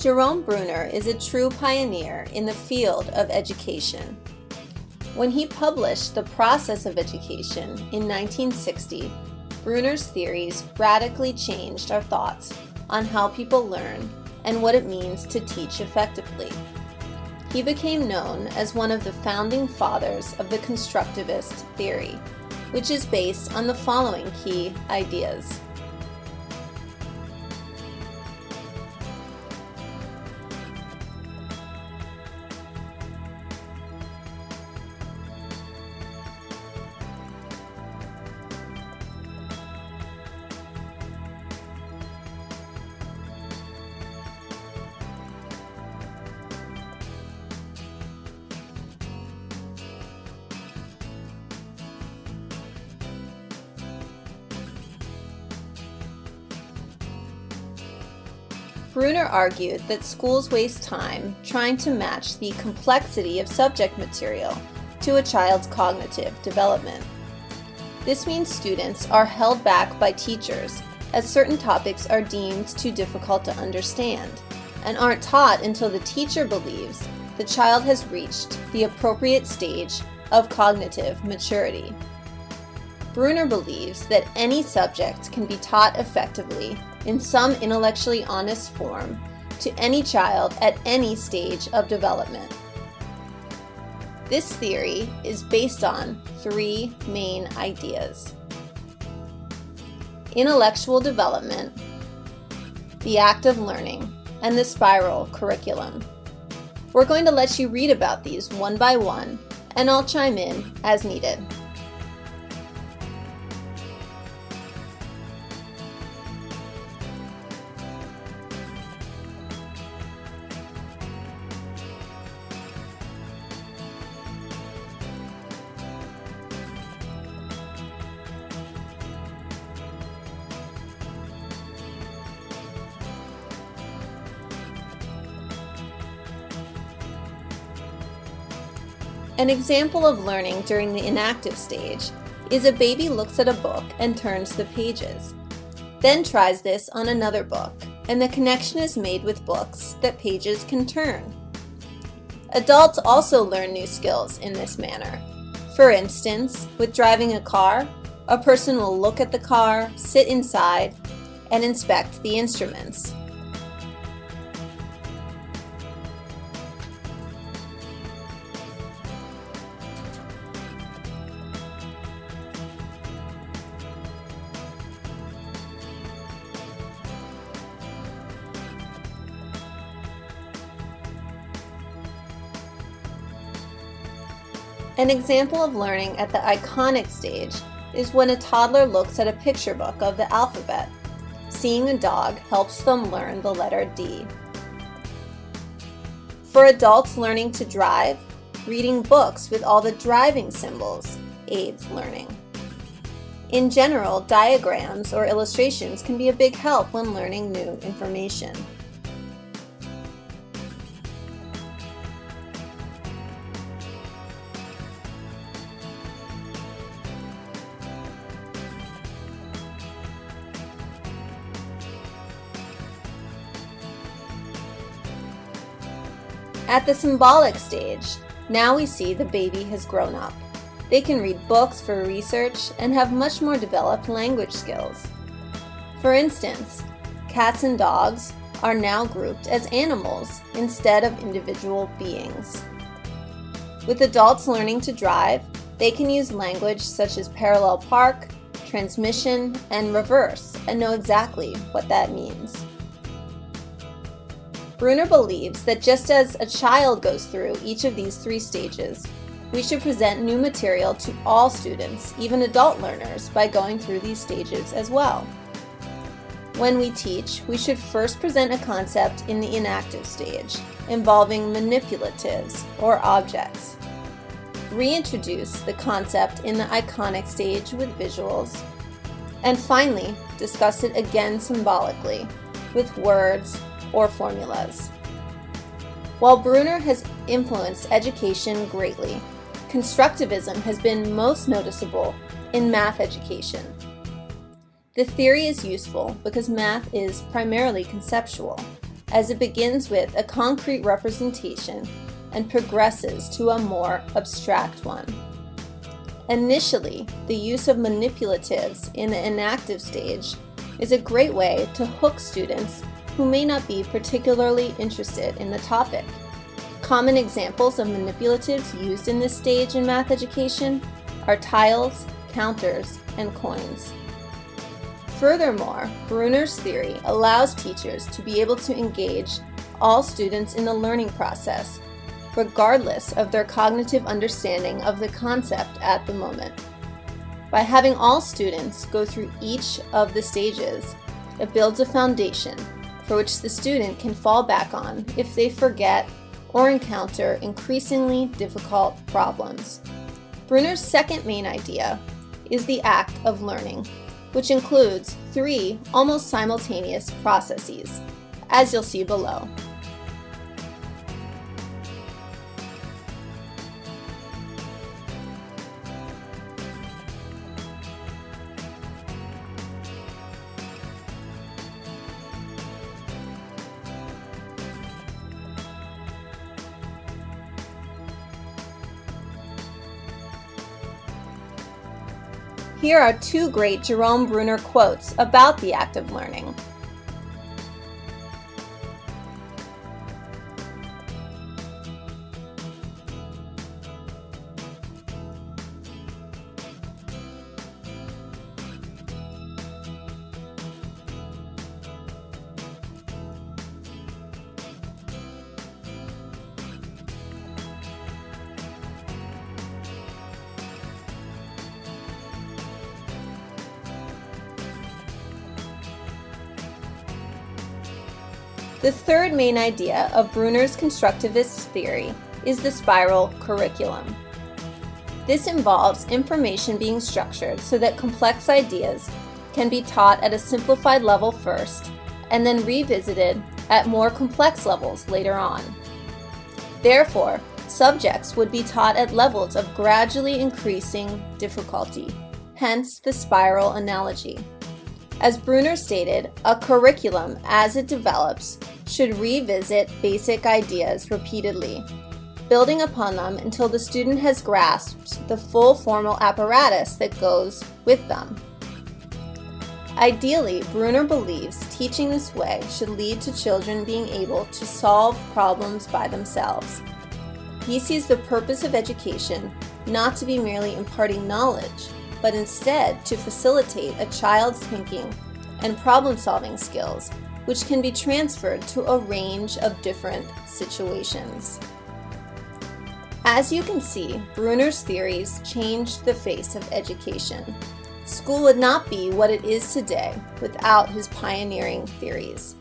Jerome Bruner is a true pioneer in the field of education. When he published The Process of Education in 1960, Bruner's theories radically changed our thoughts on how people learn and what it means to teach effectively. He became known as one of the founding fathers of the constructivist theory, which is based on the following key ideas. Bruner argued that schools waste time trying to match the complexity of subject material to a child's cognitive development. This means students are held back by teachers as certain topics are deemed too difficult to understand and aren't taught until the teacher believes the child has reached the appropriate stage of cognitive maturity. Bruner believes that any subject can be taught effectively in some intellectually honest form to any child at any stage of development. This theory is based on three main ideas: intellectual development, the act of learning, and the spiral curriculum. We're going to let you read about these one by one, and I'll chime in as needed. An example of learning during the inactive stage is a baby looks at a book and turns the pages, then tries this on another book, and the connection is made with books that pages can turn. Adults also learn new skills in this manner. For instance, with driving a car, a person will look at the car, sit inside, and inspect the instruments. An example of learning at the iconic stage is when a toddler looks at a picture book of the alphabet. Seeing a dog helps them learn the letter D. For adults learning to drive, reading books with all the driving symbols aids learning. In general, diagrams or illustrations can be a big help when learning new information. At the symbolic stage, now we see the baby has grown up. They can read books for research and have much more developed language skills. For instance, cats and dogs are now grouped as animals instead of individual beings. With adults learning to drive, they can use language such as parallel park, transmission, and reverse and know exactly what that means. Bruner believes that just as a child goes through each of these three stages, we should present new material to all students, even adult learners, by going through these stages as well. When we teach, we should first present a concept in the inactive stage, involving manipulatives or objects. Reintroduce the concept in the iconic stage with visuals, and finally, discuss it again symbolically with words or formulas. While Bruner has influenced education greatly, constructivism has been most noticeable in math education. The theory is useful because math is primarily conceptual. as it begins with a concrete representation and progresses to a more abstract one. Initially, the use of manipulatives in the inactive stage is a great way to hook students who may not be particularly interested in the topic. Common examples of manipulatives used in this stage in math education are tiles, counters, and coins. Furthermore, Bruner's theory allows teachers to be able to engage all students in the learning process, regardless of their cognitive understanding of the concept at the moment. By having all students go through each of the stages, it builds a foundation for which the student can fall back on if they forget or encounter increasingly difficult problems. Bruner's second main idea is the act of learning, which includes 3 almost simultaneous processes, as you'll see below. Here are 2 great Jerome Bruner quotes about the act of learning. The third main idea of Bruner's constructivist theory is the spiral curriculum. This involves information being structured so that complex ideas can be taught at a simplified level first and then revisited at more complex levels later on. Therefore, subjects would be taught at levels of gradually increasing difficulty, hence the spiral analogy. As Bruner stated, a curriculum, as it develops, should revisit basic ideas repeatedly, building upon them until the student has grasped the full formal apparatus that goes with them. Ideally, Bruner believes teaching this way should lead to children being able to solve problems by themselves. He sees the purpose of education not to be merely imparting knowledge, but instead to facilitate a child's thinking and problem-solving skills, which can be transferred to a range of different situations. As you can see, Bruner's theories changed the face of education. School would not be what it is today without his pioneering theories.